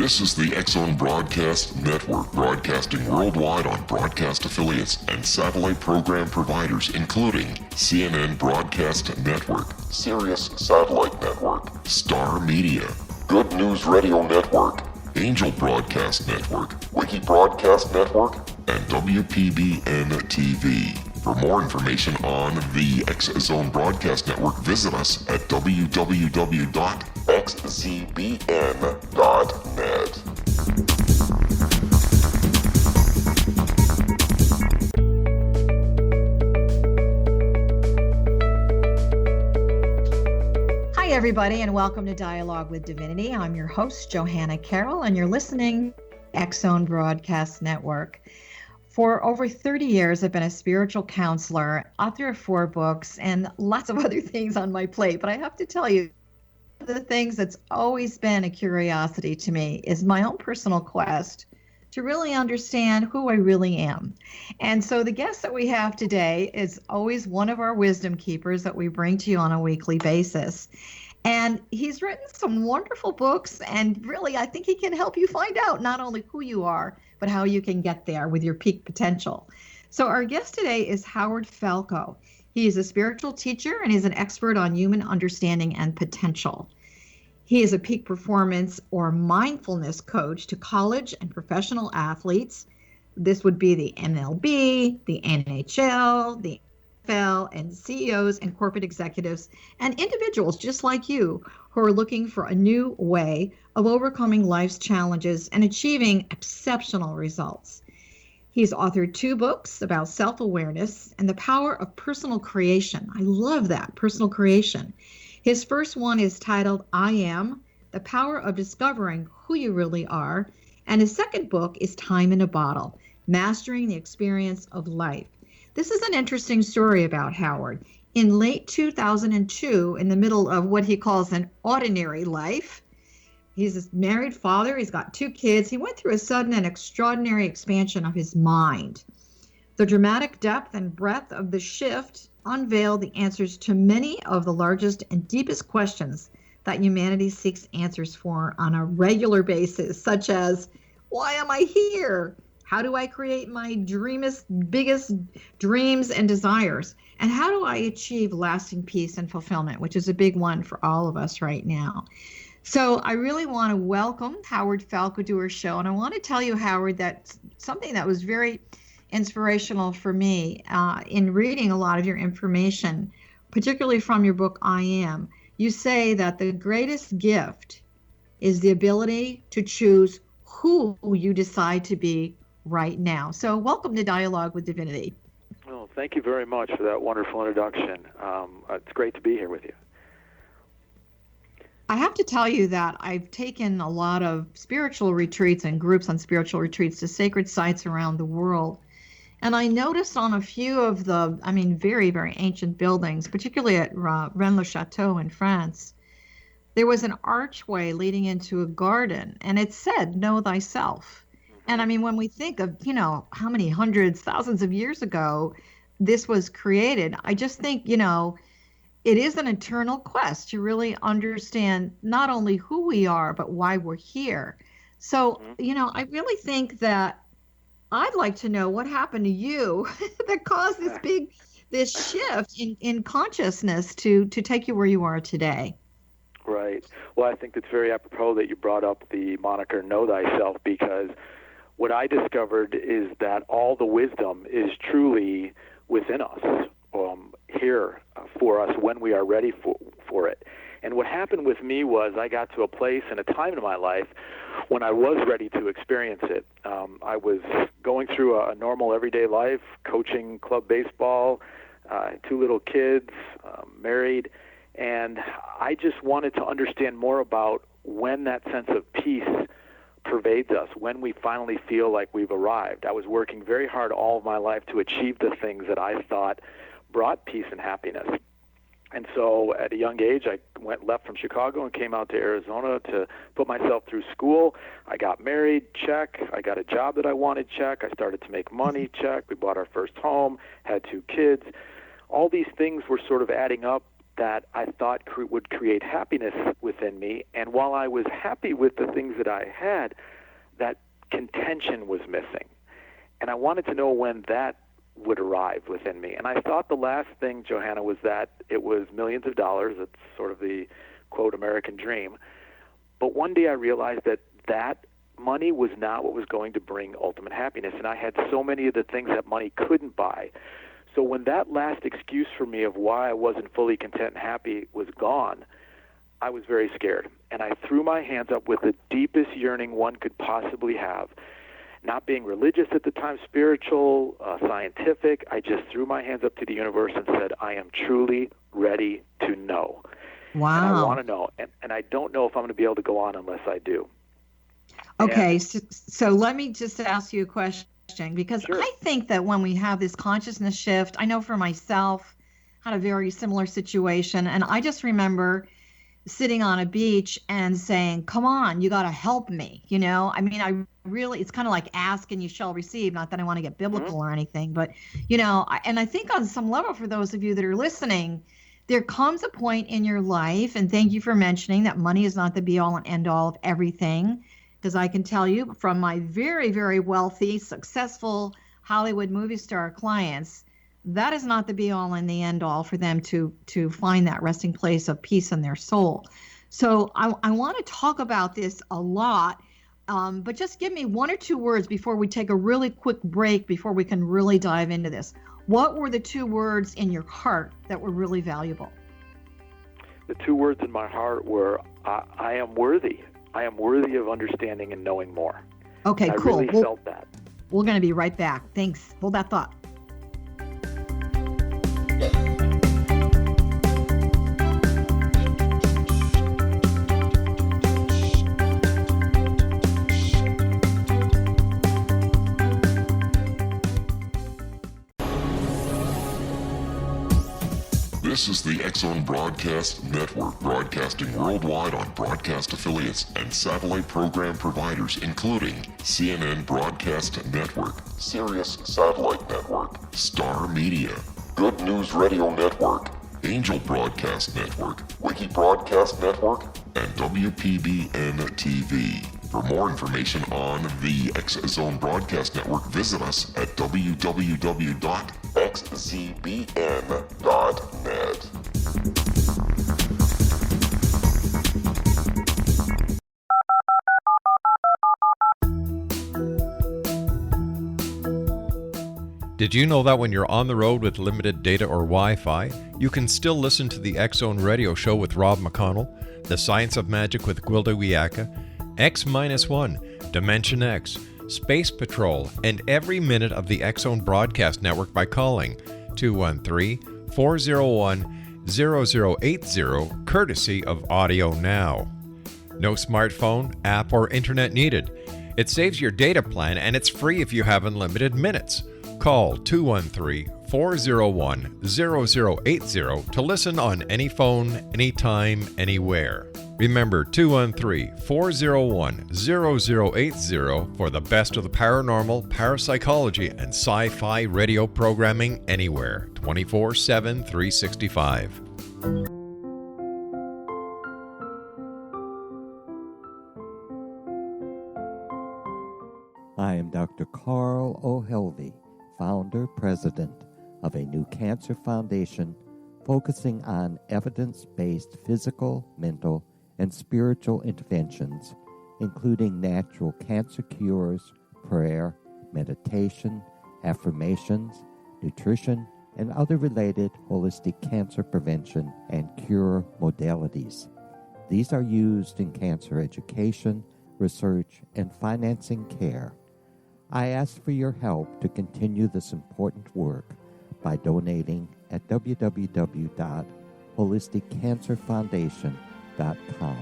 This is the X-Zone Broadcast Network, broadcasting worldwide on broadcast affiliates and satellite program providers, including CNN Broadcast Network, Sirius Satellite Network, Star Media, Good News Radio Network, Angel Broadcast Network, Wiki Broadcast Network, and WPBN TV. For more information on the X-Zone Broadcast Network, visit us at www.xzbn.net. Hi, everybody, and welcome to Dialogue with Divinity. I'm your host, Johanna Carroll, and you're listening to X-Zone Broadcast Network. For over 30 years, I've been a spiritual counselor, author of 4 books, and lots of other things on my plate. But I have to tell you, one of the things that's always been a curiosity to me is my own personal quest to really understand who I really am. And so the guest that we have today is always one of our wisdom keepers that we bring to you on a weekly basis. And he's written some wonderful books, and really, I think he can help you find out not only who you are, but how you can get there with your peak potential. So our guest today is Howard Falco. He is a spiritual teacher, and he's an expert on human understanding and potential. He is a peak performance or mindfulness coach to college and professional athletes. This would be the MLB, the NHL, the NFL, and CEOs and corporate executives and individuals just like you who are looking for a new way of overcoming life's challenges and achieving exceptional results. He's authored 2 books about self-awareness and the power of personal creation. I love that, personal creation. His first one is titled, I Am, The Power of Discovering Who You Really Are. And his second book is Time in a Bottle, Mastering the Experience of Life. This is an interesting story about Howard. In late 2002, in the middle of what he calls an ordinary life, he's a married father, he's got 2 kids, he went through a sudden and extraordinary expansion of his mind. The dramatic depth and breadth of the shift unveiled the answers to many of the largest and deepest questions that humanity seeks answers for on a regular basis, such as, why am I here? How do I create my biggest dreams and desires? And how do I achieve lasting peace and fulfillment, which is a big one for all of us right now. So I really want to welcome Howard Falco to our show. And I want to tell you, Howard, that something that was very inspirational for me in reading a lot of your information, particularly from your book, I Am. You say that the greatest gift is the ability to choose who you decide to be right now. So welcome to Dialogue with Divinity. Well, thank you very much for that wonderful introduction. It's great to be here with you. I have to tell you that I've taken a lot of spiritual retreats and groups on spiritual retreats to sacred sites around the world. And I noticed on a few of the, very, very ancient buildings, particularly at Rennes-le-Château in France, there was an archway leading into a garden, and it said, know thyself. And when we think of, how many hundreds, thousands of years ago this was created, I just think, it is an eternal quest to really understand not only who we are, but why we're here. So, I really think that I'd like to know what happened to you that caused this shift in consciousness to take you where you are today. Right. Well, I think it's very apropos that you brought up the moniker Know Thyself, because what I discovered is that all the wisdom is truly within us, here for us when we are ready for it. And what happened with me was I got to a place and a time in my life when I was ready to experience it. I was going through a normal everyday life, coaching club baseball, 2 little kids, married, and I just wanted to understand more about when that sense of peace pervades us, when we finally feel like we've arrived. I was working very hard all of my life to achieve the things that I thought brought peace and happiness. And so at a young age, I left from Chicago and came out to Arizona to put myself through school. I got married, check. I got a job that I wanted, check. I started to make money, check. We bought our first home, had 2 kids. All these things were sort of adding up that I thought would create happiness within me. And while I was happy with the things that I had, that contention was missing. And I wanted to know when that would arrive within me. And I thought the last thing, Johanna, was that it was millions of dollars. It's sort of the, quote, American dream. But one day I realized that that money was not what was going to bring ultimate happiness. And I had so many of the things that money couldn't buy. So when that last excuse for me of why I wasn't fully content and happy was gone, I was very scared. And I threw my hands up with the deepest yearning one could possibly have. Not being religious at the time, spiritual, scientific, I just threw my hands up to the universe and said, I am truly ready to know. Wow. And I want to know. And I don't know if I'm going to be able to go on unless I do. Okay, so let me just ask you a question, because Sure. I think that when we have this consciousness shift, I know for myself, had a very similar situation, and I just remember sitting on a beach and saying, come on, you got to help me. I mean, it's kind of like ask and you shall receive. Not that I want to get biblical or anything, but, and I think on some level, for those of you that are listening, there comes a point in your life, and thank you for mentioning that money is not the be all and end all of everything, because I can tell you from my very, very wealthy, successful Hollywood movie star clients, that is not the be all and the end all for them to find that resting place of peace in their soul. So I want to talk about this a lot, but just give me one or two words before we take a really quick break, before we can really dive into this. What were the two words in your heart that were really valuable? The two words in my heart were, I am worthy. I am worthy of understanding and knowing more. Okay, and cool. I really felt that. We're going to be right back. Thanks. Hold that thought. This is the X-Zone Broadcast Network, broadcasting worldwide on broadcast affiliates and satellite program providers, including CNN Broadcast Network, Sirius Satellite Network, Star Media, Good News Radio Network, Angel Broadcast Network, Wiki Broadcast Network, and WPBN TV. For more information on the X-Zone Broadcast Network, visit us at www.xzbn.net. Did you know that when you're on the road with limited data or Wi-Fi, you can still listen to the X-Zone Radio Show with Rob McConnell, The Science of Magic with Gwilda Wiyaka, X-1, Dimension X, Space Patrol, and every minute of the X-Zone Broadcast Network by calling 213-401-0080, courtesy of Audio Now. No smartphone, app, or internet needed. It saves your data plan, and it's free if you have unlimited minutes. Call 213-401-0080 to listen on any phone, anytime, anywhere. Remember 213-401-0080 for the best of the paranormal, parapsychology, and sci-fi radio programming anywhere, 24/7, 365. I am Dr. Carl O'Helvey, founder, president of a new cancer foundation focusing on evidence-based physical, mental, and spiritual interventions, including natural cancer cures, prayer, meditation, affirmations, nutrition, and other related holistic cancer prevention and cure modalities. These are used in cancer education, research, and financing care. I ask for your help to continue this important work by donating at www.holisticcancerfoundation.com.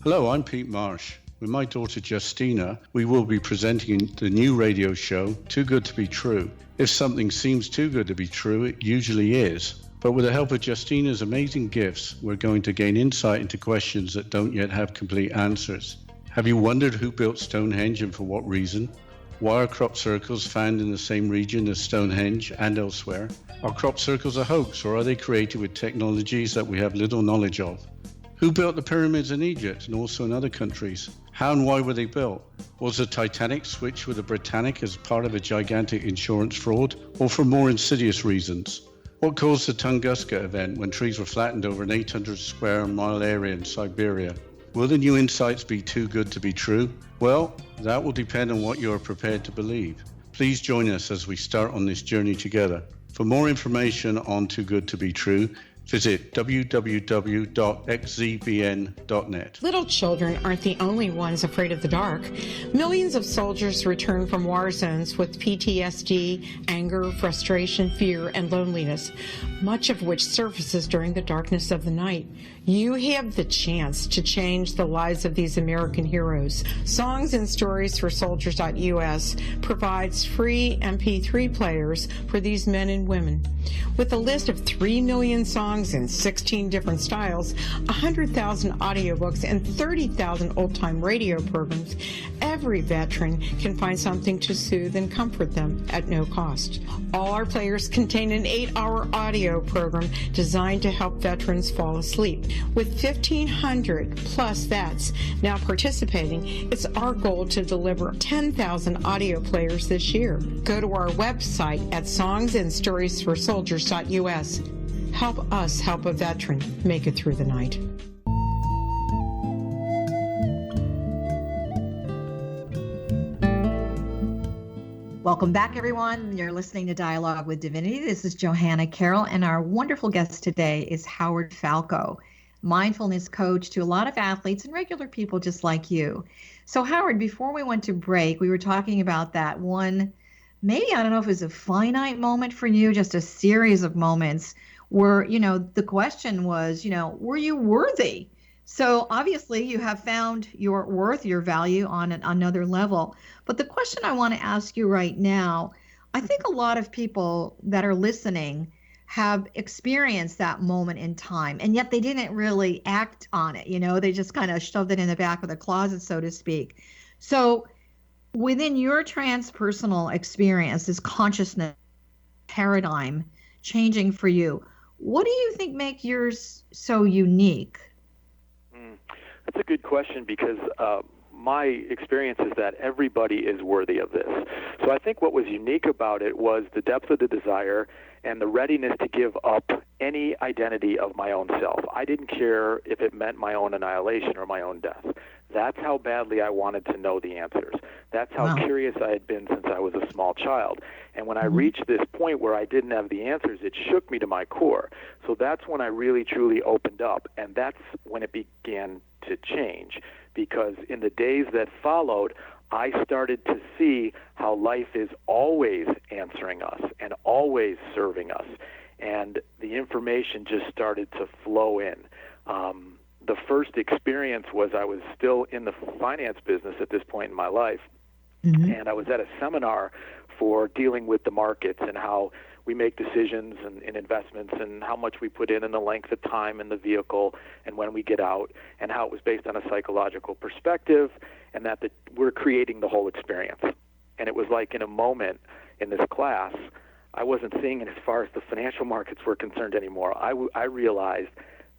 Hello, I'm Pete Marsh. With my daughter Justina, we will be presenting the new radio show, Too Good to Be True. If something seems too good to be true, it usually is. But with the help of Justina's amazing gifts, we're going to gain insight into questions that don't yet have complete answers. Have you wondered who built Stonehenge and for what reason? Why are crop circles found in the same region as Stonehenge and elsewhere? Are crop circles a hoax, or are they created with technologies that we have little knowledge of? Who built the pyramids in Egypt and also in other countries? How and why were they built? Was the Titanic switched with the Britannic as part of a gigantic insurance fraud, or for more insidious reasons? What caused the Tunguska event when trees were flattened over an 800 square mile area in Siberia? Will the new insights be too good to be true? Well, that will depend on what you are prepared to believe. Please join us as we start on this journey together. For more information on Too Good to Be True, visit www.xzbn.net. Little children aren't the only ones afraid of the dark. Millions of soldiers return from war zones with PTSD, anger, frustration, fear, and loneliness, much of which surfaces during the darkness of the night. You have the chance to change the lives of these American heroes. Songs and Stories for Soldiers.us provides free MP3 players for these men and women. With a list of 3 million songs in 16 different styles, 100,000 audiobooks, and 30,000 old-time radio programs, every veteran can find something to soothe and comfort them at no cost. All our players contain an 8-hour audio program designed to help veterans fall asleep. With 1,500 plus vets now participating, it's our goal to deliver 10,000 audio players this year. Go to our website at songsandstoriesforsoldiers.us. Help us help a veteran make it through the night. Welcome back, everyone. You're listening to Dialogue with Divinity. This is Johanna Carroll, and our wonderful guest today is Howard Falco, mindfulness coach to a lot of athletes and regular people just like you. So, Howard, before we went to break, we were talking about that one, maybe, I don't know if it was a finite moment for you, just a series of moments where, the question was, were you worthy? So obviously you have found your worth, your value on another level. But the question I want to ask you right now, I think a lot of people that are listening have experienced that moment in time, and yet they didn't really act on it. They just kind of shoved it in the back of the closet, so to speak. So within your transpersonal experience, this consciousness paradigm changing for you, what do you think makes yours so unique? That's a good question, because my experience is that everybody is worthy of this. So I think what was unique about it was the depth of the desire and the readiness to give up any identity of my own self. I didn't care if it meant my own annihilation or my own death. That's how badly I wanted to know the answers. That's how curious I had been since I was a small child. And when I reached this point where I didn't have the answers, it shook me to my core. So that's when I really, truly opened up, and that's when it began to change. Because in the days that followed, I started to see how life is always answering us and always serving us. And the information just started to flow in. The first experience was I was still in the finance business at this point in my life, and I was at a seminar for dealing with the markets and how we make decisions in investments and how much we put in and the length of time in the vehicle and when we get out, and how it was based on a psychological perspective, and that we're creating the whole experience. And it was like in a moment in this class, I wasn't seeing it as far as the financial markets were concerned anymore. I realized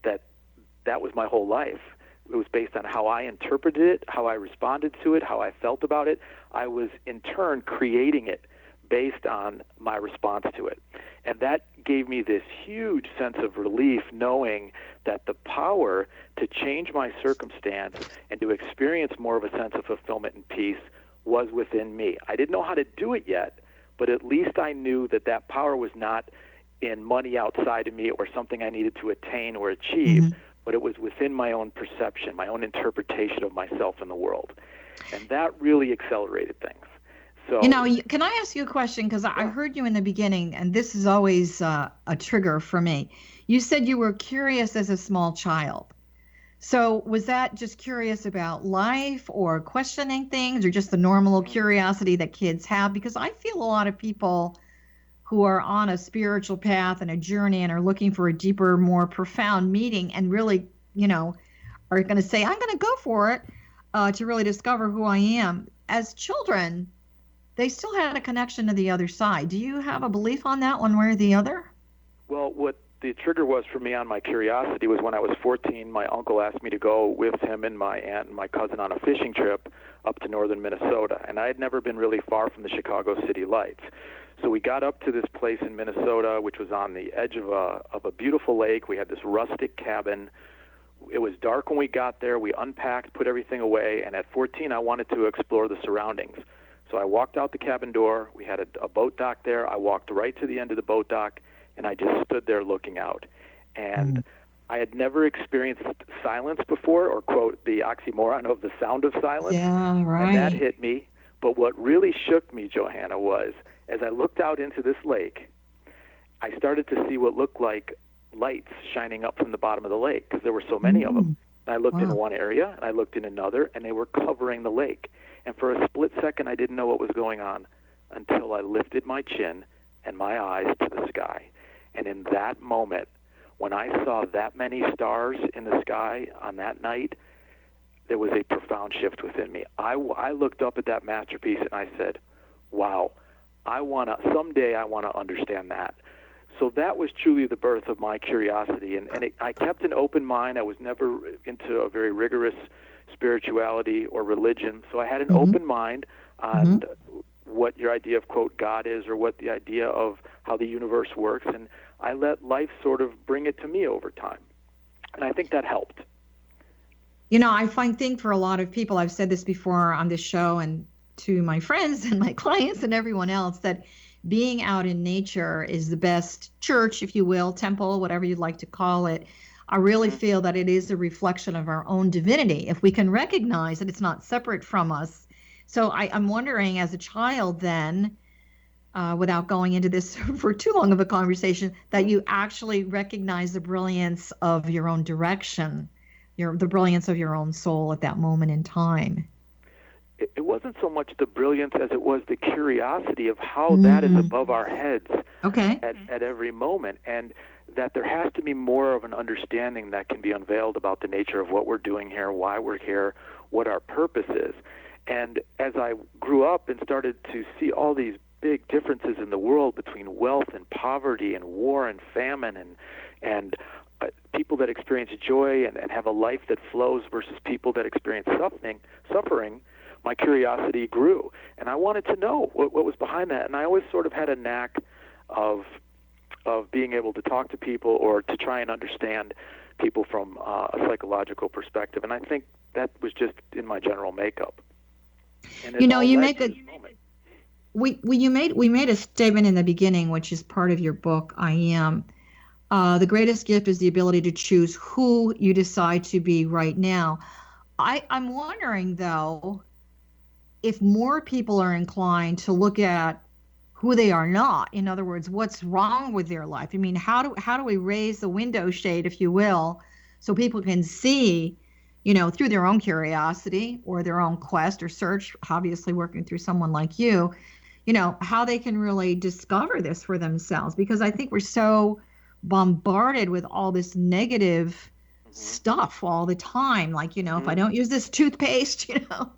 that was my whole life. It was based on how I interpreted it, how I responded to it, how I felt about it. I was, in turn, creating it based on my response to it. And that gave me this huge sense of relief, knowing that the power to change my circumstance and to experience more of a sense of fulfillment and peace was within me. I didn't know how to do it yet, but at least I knew that power was not in money outside of me or something I needed to attain or achieve, but it was within my own perception, my own interpretation of myself in the world. And that really accelerated things. So, can I ask you a question? Because I heard you in the beginning, and this is always a trigger for me. You said you were curious as a small child. So was that just curious about life or questioning things, or just the normal curiosity that kids have? Because I feel a lot of people who are on a spiritual path and a journey and are looking for a deeper, more profound meaning, and really, are going to say, I'm going to go for it to really discover who I am. As children, they still had a connection to the other side. Do you have a belief on that one way or the other? Well, what the trigger was for me on my curiosity was when I was 14, my uncle asked me to go with him and my aunt and my cousin on a fishing trip up to northern Minnesota. And I had never been really far from the Chicago City Lights. So we got up to this place in Minnesota, which was on the edge of a beautiful lake. We had this rustic cabin. It was dark when we got there. We unpacked, put everything away, and at 14, I wanted to explore the surroundings. So I walked out the cabin door. We had a boat dock there. I walked right to the end of the boat dock, and I just stood there looking out. And I had never experienced silence before, or, quote, the oxymoron of the sound of silence. Yeah, right. And that hit me. But what really shook me, Johanna, was as I looked out into this lake, I started to see what looked like lights shining up from the bottom of the lake because there were so many of them. And I looked in one area, and I looked in another, and they were covering the lake. And for a split second, I didn't know what was going on until I lifted my chin and my eyes to the sky. And in that moment, when I saw that many stars in the sky on that night, there was a profound shift within me. I looked up at that masterpiece, and I said, wow, someday I want to understand that. So that was truly the birth of my curiosity, and I kept an open mind. I was never into a very rigorous spirituality or religion, so I had an open mind on what your idea of, quote, God is, or what the idea of how the universe works, and I let life sort of bring it to me over time, and I think that helped. You know, I think for a lot of people, I've said this before on this show and to my friends and my clients and everyone else, that being out in nature is the best church, if you will, temple, whatever you'd like to call it. I really feel that it is a reflection of our own divinity, if we can recognize that it's not separate from us. So I'm wondering, as a child then, without going into this for too long of a conversation, that you actually recognize the brilliance of your own direction, the brilliance of your own soul at that moment in time. It wasn't so much the brilliance as it was the curiosity of how that is above our heads at every moment, and that there has to be more of an understanding that can be unveiled about the nature of what we're doing here, why we're here, what our purpose is. And as I grew up and started to see all these big differences in the world between wealth and poverty and war and famine and people that experience joy and have a life that flows versus people that experience suffering, my curiosity grew, and I wanted to know what was behind that. And I always sort of had a knack of being able to talk to people or to try and understand people from a psychological perspective. And I think that was just in my general makeup. And you know, you make we made a statement in the beginning, which is part of your book, I Am. The greatest gift is the ability to choose who you decide to be right now. I'm wondering, though, if more people are inclined to look at who they are not, in other words, what's wrong with their life. I mean, how do we raise the window shade, if you will, so people can see, you know, through their own curiosity or their own quest or search, obviously working through someone like you, you know, how they can really discover this for themselves. Because I think we're so bombarded with all this negative stuff all the time, like, you know, if I don't use this toothpaste, you know,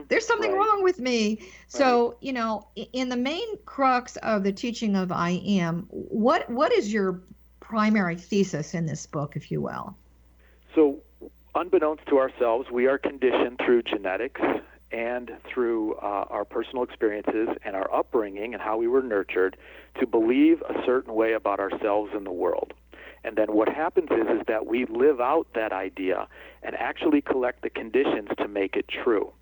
there's something wrong with me. So, you know, in the main crux of the teaching of I Am, what is your primary thesis in this book, if you will? So, unbeknownst to ourselves, we are conditioned through genetics and through our personal experiences and our upbringing and how we were nurtured to believe a certain way about ourselves and the world. And then what happens is that we live out that idea and actually collect the conditions to make it true.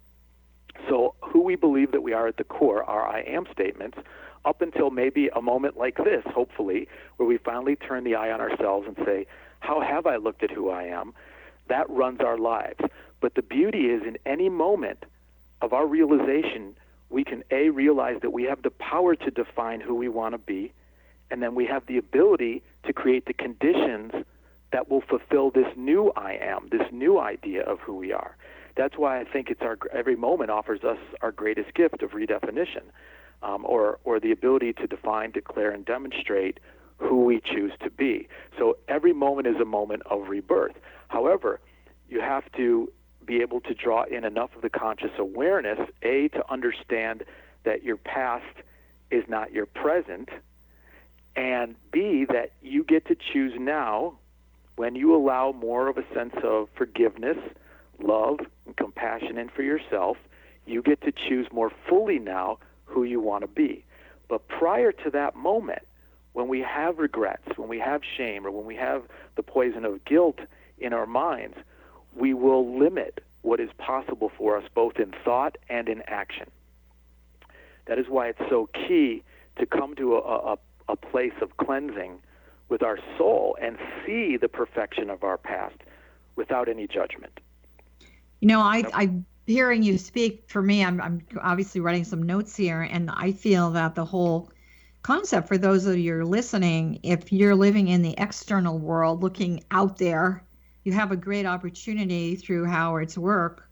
So who we believe that we are at the core are I am statements up until maybe a moment like this, hopefully, where we finally turn the eye on ourselves and say, how have I looked at who I am? That runs our lives. But the beauty is in any moment of our realization, we can realize that we have the power to define who we want to be, and then we have the ability to create the conditions that will fulfill this new I am, this new idea of who we are. That's why I think it's every moment offers us our greatest gift of redefinition, or the ability to define, declare, and demonstrate who we choose to be. So every moment is a moment of rebirth. However, you have to be able to draw in enough of the conscious awareness, to understand that your past is not your present, and B, that you get to choose now, when you allow more of a sense of forgiveness, love, and compassion in for yourself, you get to choose more fully now who you want to be. But prior to that moment, when we have regrets, when we have shame, or when we have the poison of guilt in our minds, we will limit what is possible for us both in thought and in action. That is why it's so key to come to a place of cleansing with our soul and see the perfection of our past without any judgment. You know, I'm hearing you speak. For me, I'm obviously writing some notes here, and I feel that the whole concept for those of you listening, if you're living in the external world, looking out there, you have a great opportunity through Howard's work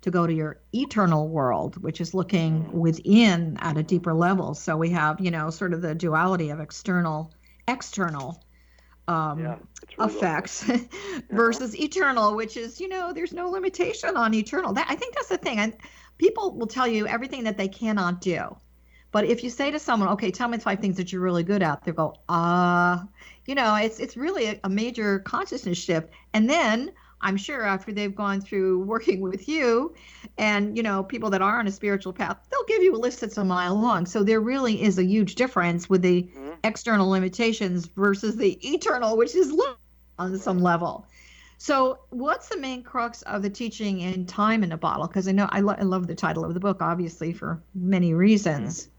to go to your eternal world, which is looking within at a deeper level. So we have, sort of the duality of external Really effects versus eternal, which is, there's no limitation on eternal. I think that's the thing. And people will tell you everything that they cannot do. But if you say to someone, okay, tell me 5 things that you're really good at, they'll go, it's really a major consciousness shift. And then I'm sure after they've gone through working with you and, people that are on a spiritual path, they'll give you a list that's a mile long. So there really is a huge difference with the external limitations versus the eternal, which is on some level. So what's the main crux of the teaching in Time in a Bottle? Because I know I love the title of the book, obviously, for many reasons.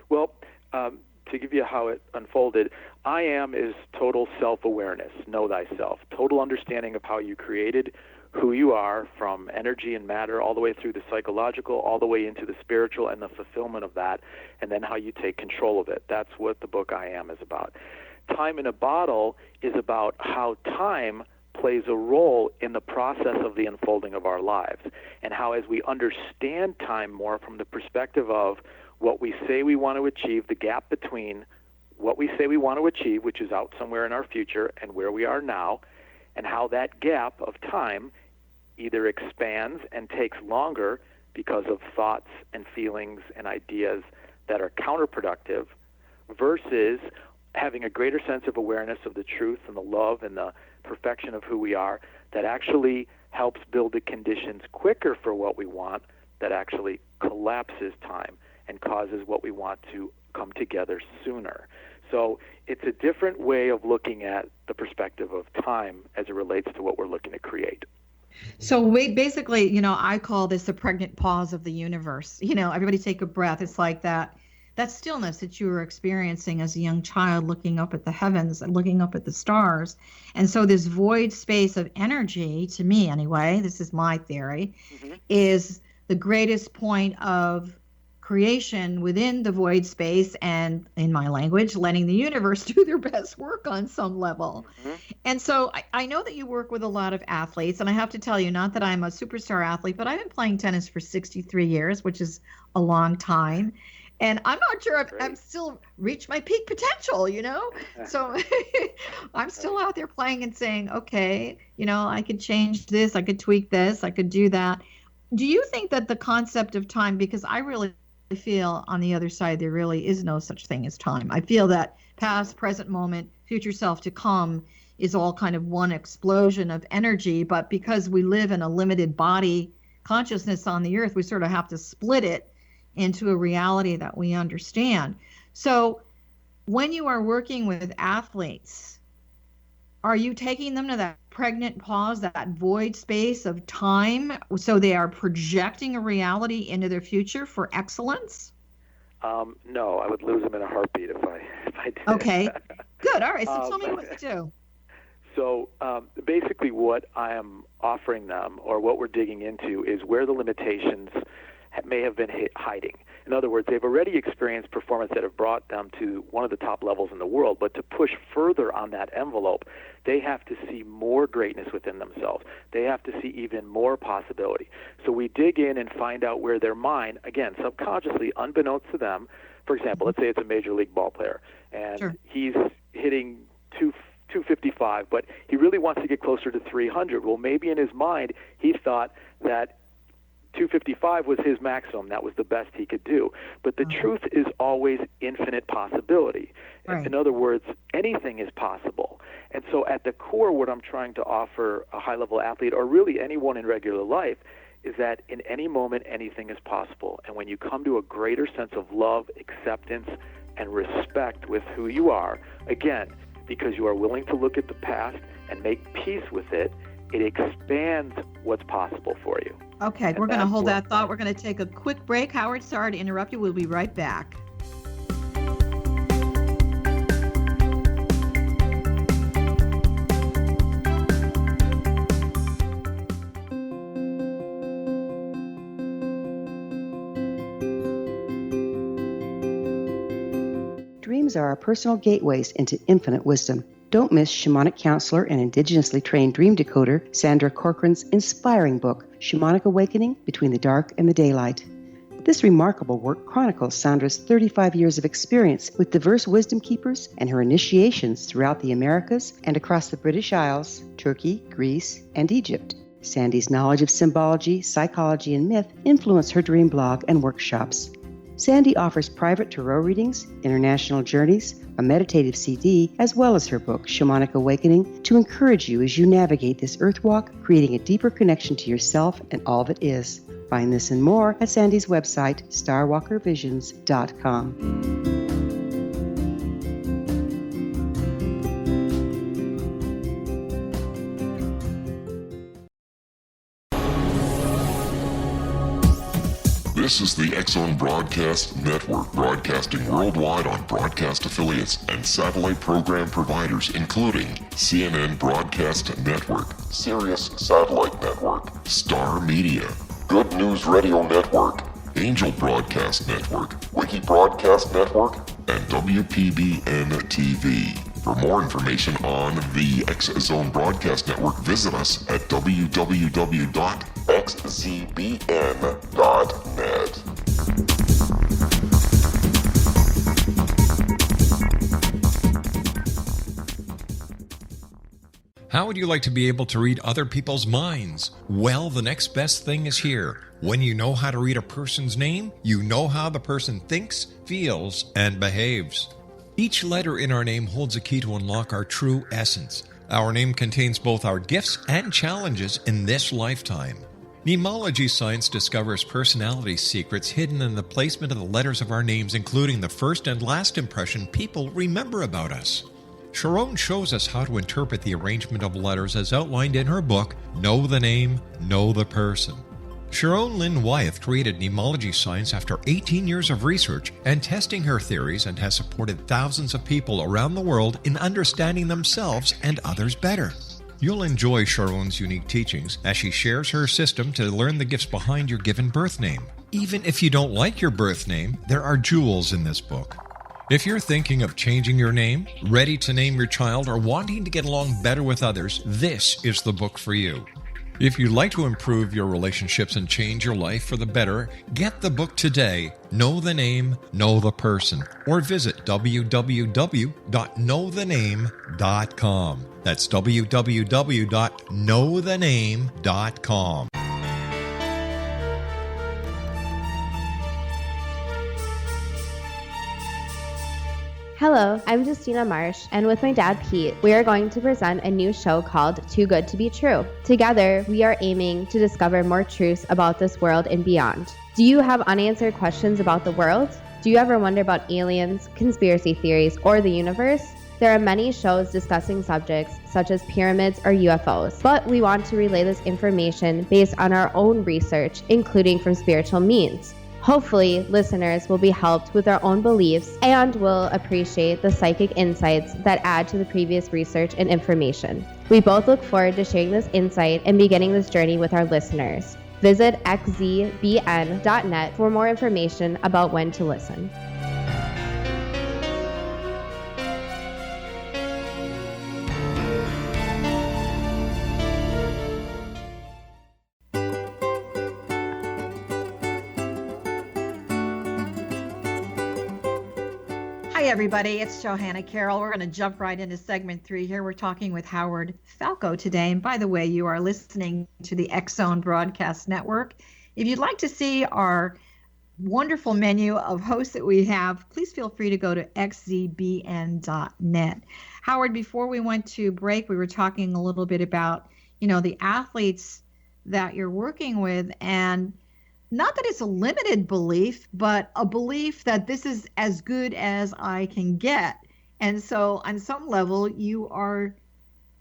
Well, to give you how it unfolded, I am is total self-awareness, know thyself, total understanding of how you created who you are, from energy and matter all the way through the psychological, all the way into the spiritual and the fulfillment of that, and then how you take control of it. That's what the book I Am is about. Time in a Bottle is about how time plays a role in the process of the unfolding of our lives, and how as we understand time more from the perspective of what we say we want to achieve, the gap between what we say we want to achieve, which is out somewhere in our future, and where we are now, and how that gap of time either expands and takes longer because of thoughts and feelings and ideas that are counterproductive, versus having a greater sense of awareness of the truth and the love and the perfection of who we are, that actually helps build the conditions quicker for what we want, that actually collapses time and causes what we want to come together sooner. So it's a different way of looking at the perspective of time as it relates to what we're looking to create. So basically, I call this the pregnant pause of the universe. Everybody take a breath. It's like that stillness that you were experiencing as a young child, looking up at the heavens and looking up at the stars. And so this void space of energy, to me anyway, this is my theory, is the greatest point of creation within the void space, and in my language, letting the universe do their best work on some level. And so I know that you work with a lot of athletes, and I have to tell you, not that I'm a superstar athlete, but I've been playing tennis for 63 years, which is a long time. And I'm not sure I've still reached my peak potential, So I'm still out there playing and saying, okay, I could change this, I could tweak this, I could do that. Do you think that the concept of time, because I really feel on the other side there really is no such thing as time. I feel that past, present moment, future self to come is all kind of one explosion of energy, but because we live in a limited body consciousness on the earth, we sort of have to split it into a reality that we understand. So when you are working with athletes, are you taking them to that pregnant pause, that void space of time, so they are projecting a reality into their future for excellence? No, I would lose them in a heartbeat if I did. Okay, good. All right, so tell me what to do. So basically what I am offering them, or what we're digging into, is where the limitations may have been hiding. In other words, they've already experienced performance that have brought them to one of the top levels in the world, but to push further on that envelope, they have to see more greatness within themselves. They have to see even more possibility. So we dig in and find out where their mind, again, subconsciously, unbeknownst to them, for example, let's say it's a major league ball player, and he's hitting 255, but he really wants to get closer to 300. Well, maybe in his mind, he thought that 255 was his maximum. That was the best he could do. But the truth is always infinite possibility. Right. In other words, anything is possible. And so at the core, what I'm trying to offer a high-level athlete, or really anyone in regular life, is that in any moment, anything is possible. And when you come to a greater sense of love, acceptance, and respect with who you are, again, because you are willing to look at the past and make peace with it, it expands what's possible for you. Okay, And we're going to that's hold what- that thought. We're going to take a quick break. Howard, sorry to interrupt you. We'll be right back. Dreams are our personal gateways into infinite wisdom. Don't miss shamanic counselor and indigenously trained dream decoder Sandra Corcoran's inspiring book, Shamanic Awakening Between the Dark and the Daylight. This remarkable work chronicles Sandra's 35 years of experience with diverse wisdom keepers and her initiations throughout the Americas and across the British Isles, Turkey, Greece, and Egypt. Sandy's knowledge of symbology, psychology, and myth influence her dream blog and workshops. Sandy offers private tarot readings, international journeys, a meditative CD, as well as her book, Shamanic Awakening, to encourage you as you navigate this earth walk, creating a deeper connection to yourself and all that is. Find this and more at Sandy's website, starwalkervisions.com. This is the X-Zone Broadcast Network, broadcasting worldwide on broadcast affiliates and satellite program providers, including CNN Broadcast Network, Sirius Satellite Network, Star Media, Good News Radio Network, Angel Broadcast Network, Wiki Broadcast Network, and WPBN TV. For more information on the X-Zone Broadcast Network, visit us at www.xzbn.net. How would you like to be able to read other people's minds? Well, the next best thing is here. When you know how to read a person's name, you know how the person thinks, feels, and behaves. Each letter in our name holds a key to unlock our true essence. Our name contains both our gifts and challenges in this lifetime. Mnemology science discovers personality secrets hidden in the placement of the letters of our names, including the first and last impression people remember about us. Sharon shows us how to interpret the arrangement of letters as outlined in her book, Know the Name, Know the Person. Sharon Lynn Wyeth created mnemology science after 18 years of research and testing her theories, and has supported thousands of people around the world in understanding themselves and others better. You'll enjoy Sharon's unique teachings as she shares her system to learn the gifts behind your given birth name. Even if you don't like your birth name, there are jewels in this book. If you're thinking of changing your name, ready to name your child, or wanting to get along better with others, this is the book for you. If you'd like to improve your relationships and change your life for the better, get the book today, Know the Name, Know the Person, or visit www.knowthename.com. That's www.knowthename.com. Hello, I'm Justina Marsh, and with my dad Pete, we are going to present a new show called Too Good to Be True. Together, we are aiming to discover more truths about this world and beyond. Do you have unanswered questions about the world? Do you ever wonder about aliens, conspiracy theories, or the universe? There are many shows discussing subjects such as pyramids or UFOs, but we want to relay this information based on our own research, including from spiritual means. Hopefully, listeners will be helped with their own beliefs and will appreciate the psychic insights that add to the previous research and information. We both look forward to sharing this insight and beginning this journey with our listeners. Visit xzbn.net for more information about when to listen. Hi, everybody. It's Johanna Carroll. We're going to jump right into segment 3 here. We're talking with Howard Falco today. And by the way, you are listening to the X-Zone Broadcast Network. If you'd like to see our wonderful menu of hosts that we have, please feel free to go to xzbn.net. Howard, before we went to break, we were talking a little bit about, the athletes that you're working with, and not that it's a limited belief, but a belief that this is as good as I can get. And so on some level, you are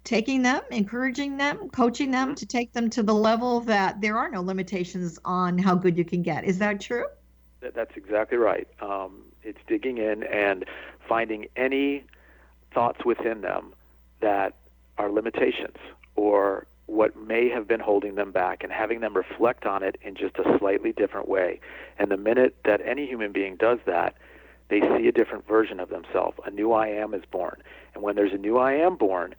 taking them, encouraging them, coaching them to take them to the level that there are no limitations on how good you can get. Is that true? That's exactly right. It's digging in and finding any thoughts within them that are limitations or what may have been holding them back, and having them reflect on it in just a slightly different way. And the minute that any human being does that, they see a different version of themselves. A new I am is born. And when there's a new I am born,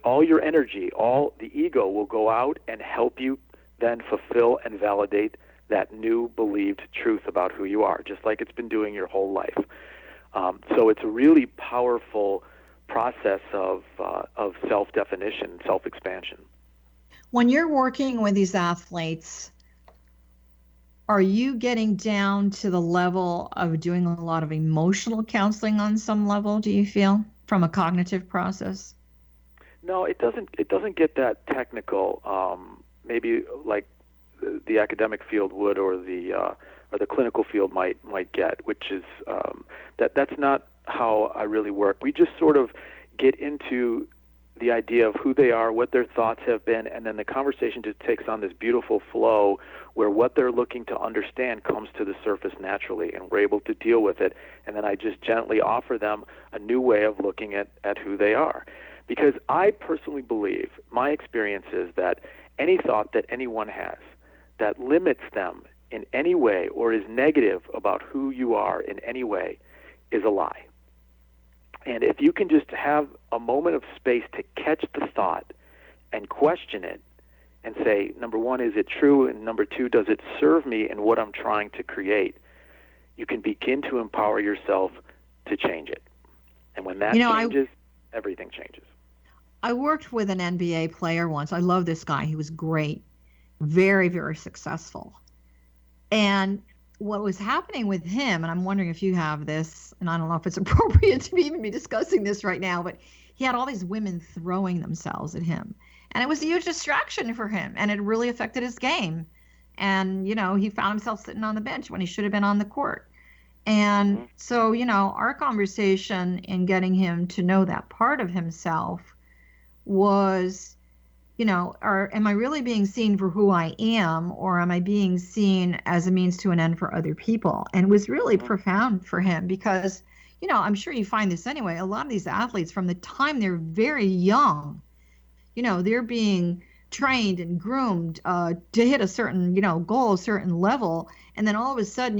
all your energy, all the ego will go out and help you then fulfill and validate that new believed truth about who you are, just like it's been doing your whole life. So it's a really powerful process of self-definition, self-expansion. When you're working with these athletes, are you getting down to the level of doing a lot of emotional counseling on some level, do you feel, from a cognitive process? No, it doesn't get that technical. Maybe like the academic field would, or the clinical field might get, which is that's not how I really work. We just sort of get into the idea of who they are, what their thoughts have been, and then the conversation just takes on this beautiful flow where what they're looking to understand comes to the surface naturally, and we're able to deal with it. And then I just gently offer them a new way of looking at who they are. Because I personally believe, my experience is that any thought that anyone has that limits them in any way or is negative about who you are in any way is a lie. And if you can just have a moment of space to catch the thought and question it and say, number one, is it true? And number two, does it serve me in what I'm trying to create? You can begin to empower yourself to change it. And when that changes, everything changes. I worked with an NBA player once. I love this guy. He was great, very, very successful. And what was happening with him, and I'm wondering if you have this, and I don't know if it's appropriate to even be discussing this right now, but he had all these women throwing themselves at him. And it was a huge distraction for him, and it really affected his game. And, he found himself sitting on the bench when he should have been on the court. And so, our conversation in getting him to know that part of himself was, am I really being seen for who I am, or am I being seen as a means to an end for other people? And it was really profound for him because, I'm sure you find this anyway, a lot of these athletes from the time they're very young, they're being trained and groomed to hit a certain, goal, a certain level. And then all of a sudden,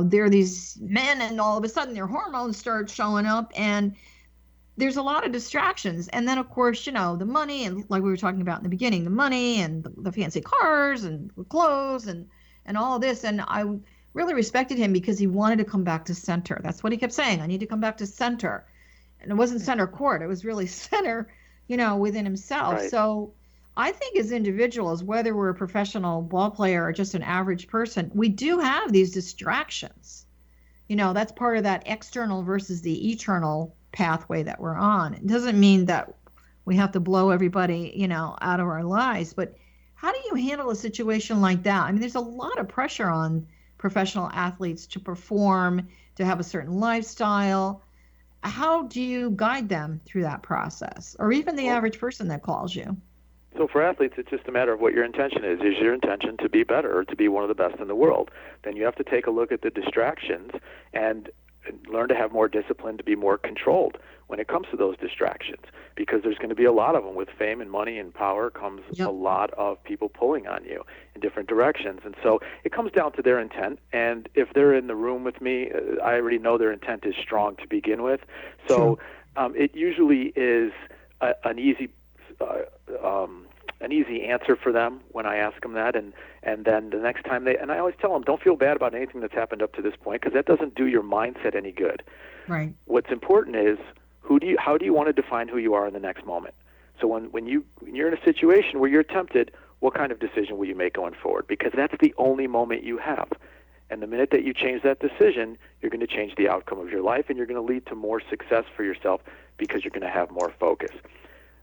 they're these men, and all of a sudden their hormones start showing up, and there's a lot of distractions. And then, of course, the money, and like we were talking about in the beginning, the money and the fancy cars and the clothes and all of this. And I really respected him because he wanted to come back to center. That's what he kept saying. I need to come back to center. And it wasn't center court. It was really center, within himself. Right. So I think as individuals, whether we're a professional ball player or just an average person, we do have these distractions. That's part of that external versus the eternal pathway that we're on. It doesn't mean that we have to blow everybody, out of our lives, but how do you handle a situation like that? I mean, there's a lot of pressure on professional athletes to perform, to have a certain lifestyle. How do you guide them through that process, or even the average person that calls you? So for athletes, it's just a matter of what your intention is. Is your intention to be better or to be one of the best in the world? Then you have to take a look at the distractions and learn to have more discipline, to be more controlled when it comes to those distractions, because there's going to be a lot of them. With fame and money and power comes a lot of people pulling on you in different directions. And so it comes down to their intent. And if they're in the room with me, I already know their intent is strong to begin with. So it usually is an easy answer for them when I ask them that, and then the next time and I always tell them, don't feel bad about anything that's happened up to this point, because that doesn't do your mindset any good. Right. What's important is how do you want to define who you are in the next moment? So when you're in a situation where you're tempted, what kind of decision will you make going forward? Because that's the only moment you have. And the minute that you change that decision, you're going to change the outcome of your life, and you're going to lead to more success for yourself because you're going to have more focus.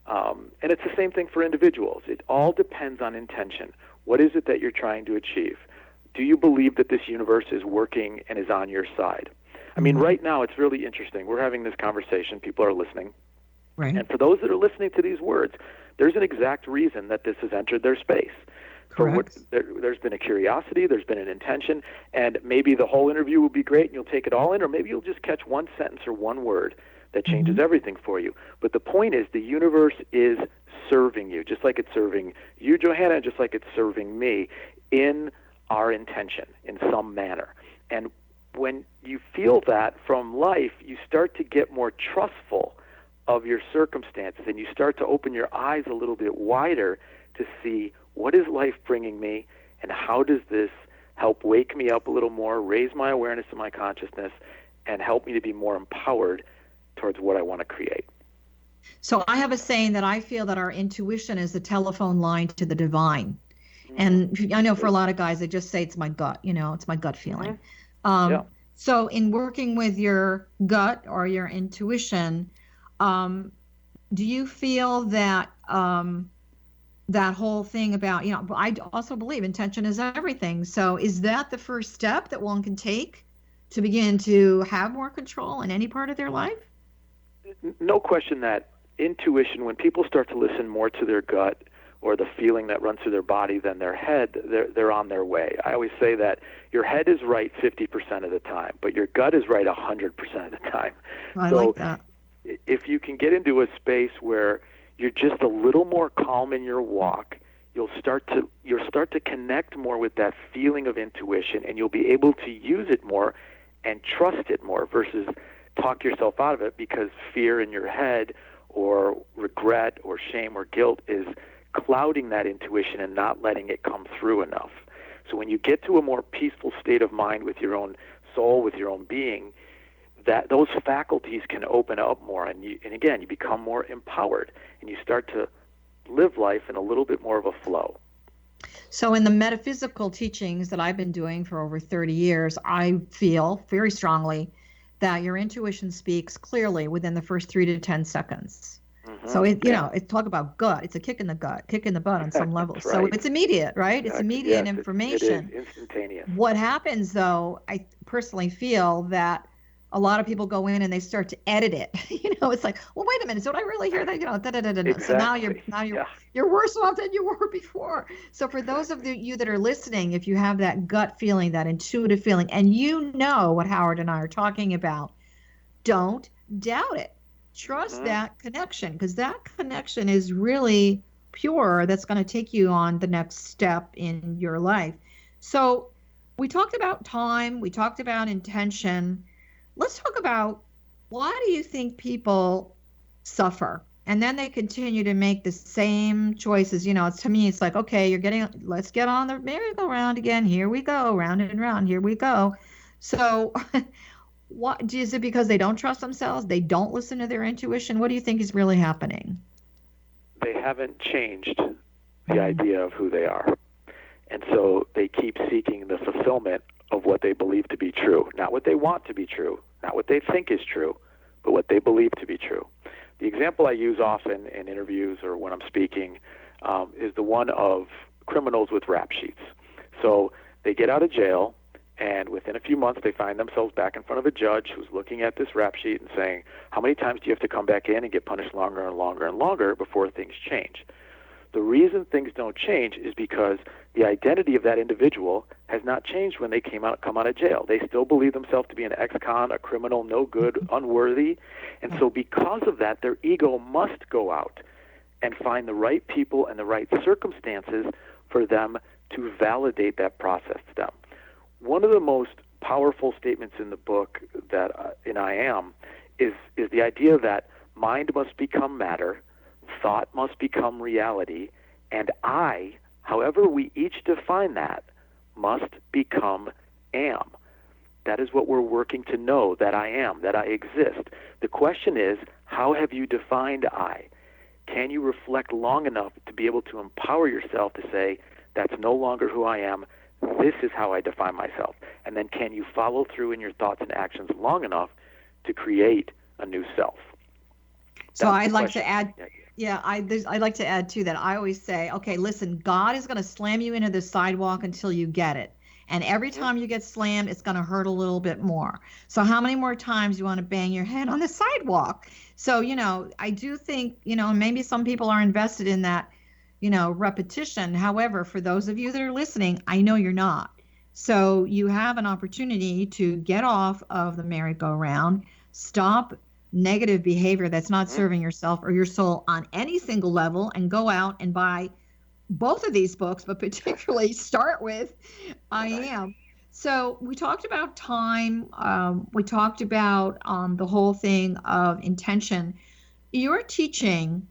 And it's the same thing for individuals. It all depends on intention. What is it that you're trying to achieve? Do you believe that this universe is working and is on your side? I mean, right now it's really interesting. We're having this conversation. People are listening. Right. And for those that are listening to these words, there's an exact reason that this has entered their space. Correct. There's been a curiosity, there's been an intention, and maybe the whole interview will be great and you'll take it all in, or maybe you'll just catch one sentence or one word that changes everything for you. But the point is, the universe is serving you, just like it's serving you, Johanna, just like it's serving me, in our intention in some manner. And when you feel that from life, you start to get more trustful of your circumstances, and you start to open your eyes a little bit wider to see, what is life bringing me, and how does this help wake me up a little more, raise my awareness and my consciousness, and help me to be more empowered towards what I want to create. So I have a saying that I feel that our intuition is the telephone line to the divine. And I know for a lot of guys, they just say it's my gut, it's my gut feeling. So in working with your gut or your intuition, do you feel that that whole thing about, I also believe intention is everything. So is that the first step that one can take to begin to have more control in any part of their life? No question that intuition, when people start to listen more to their gut or the feeling that runs through their body than their head, they're on their way. I always say that your head is right 50% of the time, but your gut is right 100% of the time. I like that. If you can get into a space where you're just a little more calm in your walk, you'll start to connect more with that feeling of intuition, and you'll be able to use it more and trust it more versus talk yourself out of it because fear in your head or regret or shame or guilt is clouding that intuition and not letting it come through enough. So when you get to a more peaceful state of mind with your own soul, with your own being, that those faculties can open up more, and again, you become more empowered, and you start to live life in a little bit more of a flow. So in the metaphysical teachings that I've been doing for over 30 years, I feel very strongly that your intuition speaks clearly within the first 3 to 10 seconds. So it's talk about gut. It's a kick in the gut, kick in the butt on some level. So it's immediate, right? It's immediate information. It is instantaneous. What happens, though, I personally feel that a lot of people go in and they start to edit it. It's like, well, wait a minute, did I really hear that? Exactly. So now you're worse off than you were before. So for those of you that are listening, if you have that gut feeling, that intuitive feeling, and you know what Howard and I are talking about, don't doubt it. Trust that connection, because that connection is really pure. That's going to take you on the next step in your life. So we talked about time. We talked about intention. Let's talk about, why do you think people suffer? And then they continue to make the same choices. To me, it's like, okay, let's get on the merry-go-round again. Here we go, round and round. Here we go. So what is it? Because they don't trust themselves? They don't listen to their intuition? What do you think is really happening? They haven't changed the idea of who they are. And so they keep seeking the fulfillment of what they believe to be true. Not what they want to be true, not what they think is true, but what they believe to be true. The example I use often in interviews or when I'm speaking is the one of criminals with rap sheets. So they get out of jail, and within a few months they find themselves back in front of a judge who's looking at this rap sheet and saying, how many times do you have to come back in and get punished longer and longer and longer before things change? The reason things don't change is because the identity of that individual has not changed when they come out of jail. They still believe themselves to be an ex-con, a criminal, no good, unworthy. And so because of that, their ego must go out and find the right people and the right circumstances for them to validate that process to them. One of the most powerful statements in the book that in I Am is the idea that mind must become matter, thought must become reality, and I, however we each define that, must become am. That is what we're working to know, that I am, that I exist. The question is, how have you defined I? can you reflect long enough to be able to empower yourself to say, that's no longer who I am, this is how I define myself? And then can you follow through in your thoughts and actions long enough to create a new self? So That's I'd the like question. to add, I'd like to add to that. I always say, okay, listen, God is going to slam you into the sidewalk until you get it. And every time you get slammed, it's going to hurt a little bit more. So how many more times do you want to bang your head on the sidewalk? So, I do think, maybe some people are invested in that, repetition. However, for those of you that are listening, I know you're not. So you have an opportunity to get off of the merry-go-round, stop negative behavior that's not serving yourself or your soul on any single level, and go out and buy both of these books, but particularly start with I Am. So we talked about time. We talked about the whole thing of intention. You're teaching.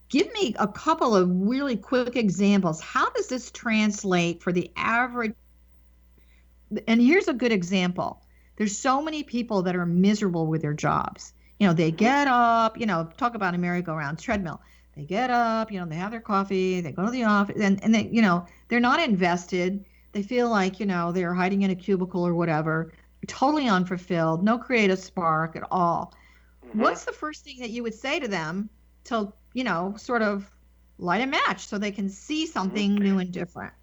Give me a couple of really quick examples. How does this translate for the average? And here's a good example. There's so many people that are miserable with their jobs. They get up, talk about a merry-go-round treadmill. They get up, they have their coffee, they go to the office, and they, they're not invested. They feel like, they're hiding in a cubicle or whatever, totally unfulfilled, no creative spark at all. What's the first thing that you would say to them to, sort of light a match so they can see something new and different?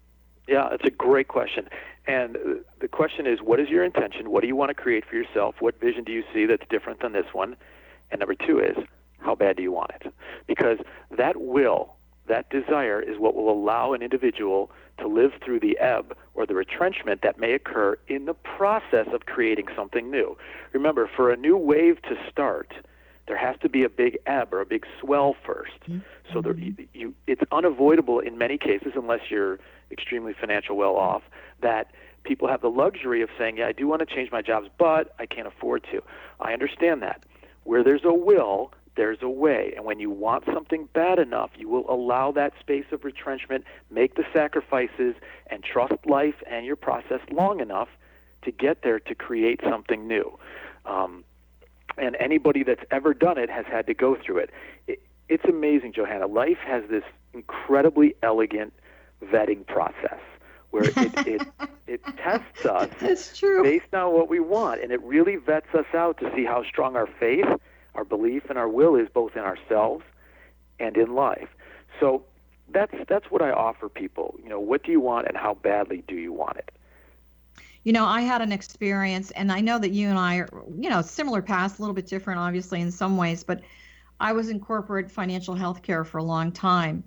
Yeah, it's a great question. And the question is, what is your intention? What do you want to create for yourself? What vision do you see that's different than this one? And number two is, how bad do you want it? Because that will, that desire is what will allow an individual to live through the ebb or the retrenchment that may occur in the process of creating something new. Remember, for a new wave to start, there has to be a big ebb or a big swell first. So it's unavoidable in many cases, unless you're extremely financial well off, that people have the luxury of saying, yeah, I do want to change my jobs, but I can't afford to. I understand that. Where there's a will, there's a way. And when you want something bad enough, you will allow that space of retrenchment, make the sacrifices, and trust life and your process long enough to get there to create something new. And anybody that's ever done it has had to go through it. It's amazing, Johanna. Life has this incredibly elegant vetting process where it tests us That's true. based on what we want, and it really vets us out to see how strong our faith, our belief, and our will is both in ourselves and in life. So that's what I offer people. What do you want and how badly do you want it? I had an experience, and I know that you and I are, similar paths, a little bit different, obviously, in some ways, but I was in corporate financial healthcare for a long time.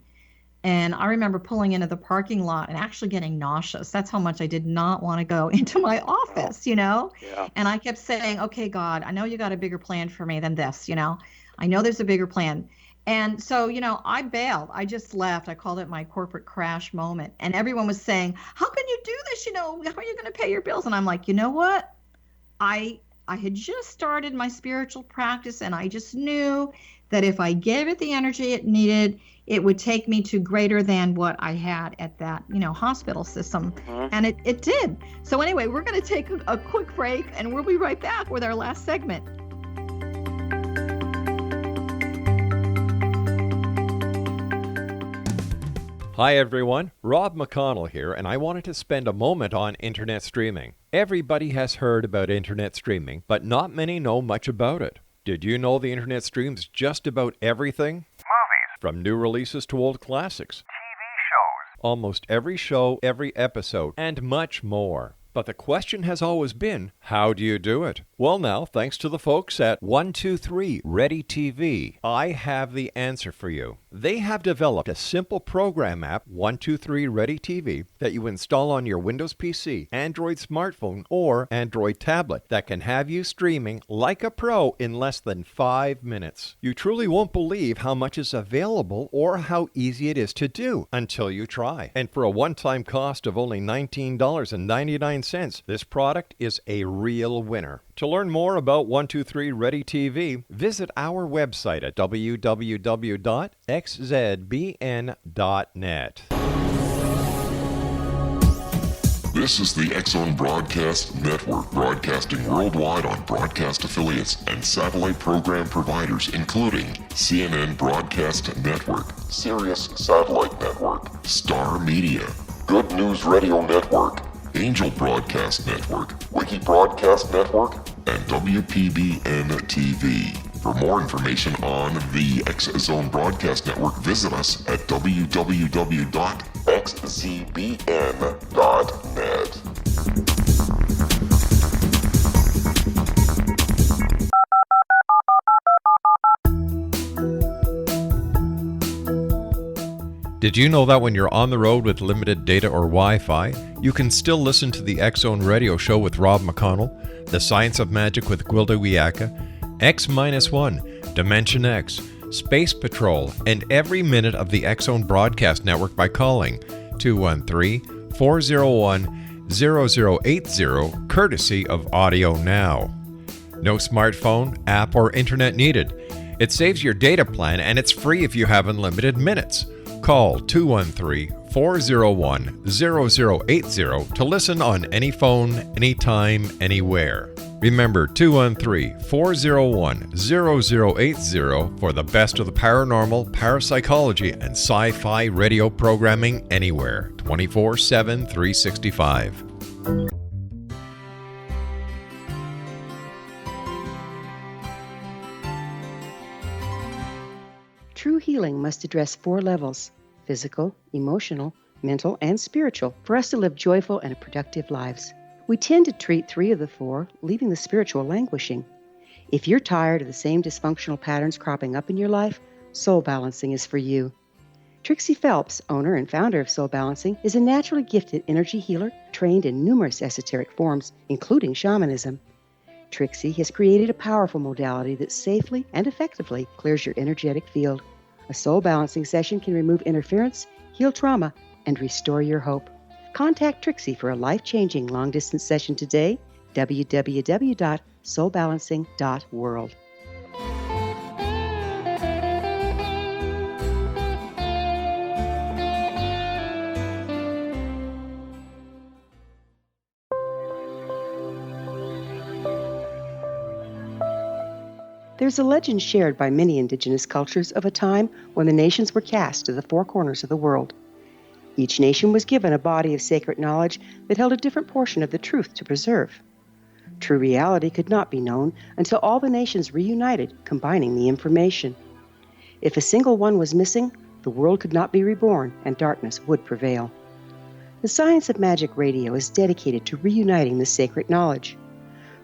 And I remember pulling into the parking lot and actually getting nauseous. That's how much I did not want to go into my office, Yeah. And I kept saying, okay, God, I know you got a bigger plan for me than this, I know there's a bigger plan. And so, I bailed. I just left. I called it my corporate crash moment. And everyone was saying, how can you do this? How are you going to pay your bills? And I'm like, you know what? I had just started my spiritual practice, and I just knew that if I gave it the energy it needed, it would take me to greater than what I had at that, hospital system. And it did. So anyway, we're going to take a quick break, and we'll be right back with our last segment. Hi everyone, Rob McConnell here, and I wanted to spend a moment on internet streaming. Everybody has heard about internet streaming, but not many know much about it. Did you know the internet streams just about everything? Movies. From new releases to old classics. TV shows. Almost every show, every episode, and much more. But the question has always been, how do you do it? Well now, thanks to the folks at 123 Ready TV, I have the answer for you. They have developed a simple program app, 123 Ready TV, that you install on your Windows PC, Android smartphone, or Android tablet that can have you streaming like a pro in less than 5 minutes. You truly won't believe how much is available or how easy it is to do until you try. And for a one-time cost of only $19.99, this product is a real winner. To learn more about 123 Ready TV, visit our website at www.xzbn.net. This is the X-Zone Broadcast Network, broadcasting worldwide on broadcast affiliates and satellite program providers, including CNN Broadcast Network, Sirius Satellite Network, Star Media, Good News Radio Network, Angel Broadcast Network, Wiki Broadcast Network, and WPBN TV. For more information on the X-Zone Broadcast Network, visit us at www.xzbn.net. Did you know that when you're on the road with limited data or Wi-Fi, you can still listen to the X-Zone Radio Show with Rob McConnell, The Science of Magic with Gwilda Wiyaka, X-1, Dimension X, Space Patrol, and every minute of the X-Zone Broadcast Network by calling 213-401-0080, courtesy of Audio Now. No smartphone, app, or internet needed. It saves your data plan and it's free if you have unlimited minutes. Call 213-401-0080 to listen on any phone, anytime, anywhere. Remember 213-401-0080 for the best of the paranormal, parapsychology, and sci-fi radio programming anywhere, 24/7, 365. True healing must address 4 levels: physical, emotional, mental, and spiritual, for us to live joyful and productive lives. We tend to treat 3 of the 4, leaving the spiritual languishing. If you're tired of the same dysfunctional patterns cropping up in your life, Soul Balancing is for you. Trixie Phelps, owner and founder of Soul Balancing, is a naturally gifted energy healer trained in numerous esoteric forms, including shamanism. Trixie has created a powerful modality that safely and effectively clears your energetic field. A Soul Balancing session can remove interference, heal trauma, and restore your hope. Contact Trixie for a life-changing long-distance session today, www.soulbalancing.world. There's a legend shared by many indigenous cultures of a time when the nations were cast to the 4 corners of the world. Each nation was given a body of sacred knowledge that held a different portion of the truth to preserve. True reality could not be known until all the nations reunited, combining the information. If a single one was missing, the world could not be reborn and darkness would prevail. The Science of Magic Radio is dedicated to reuniting the sacred knowledge.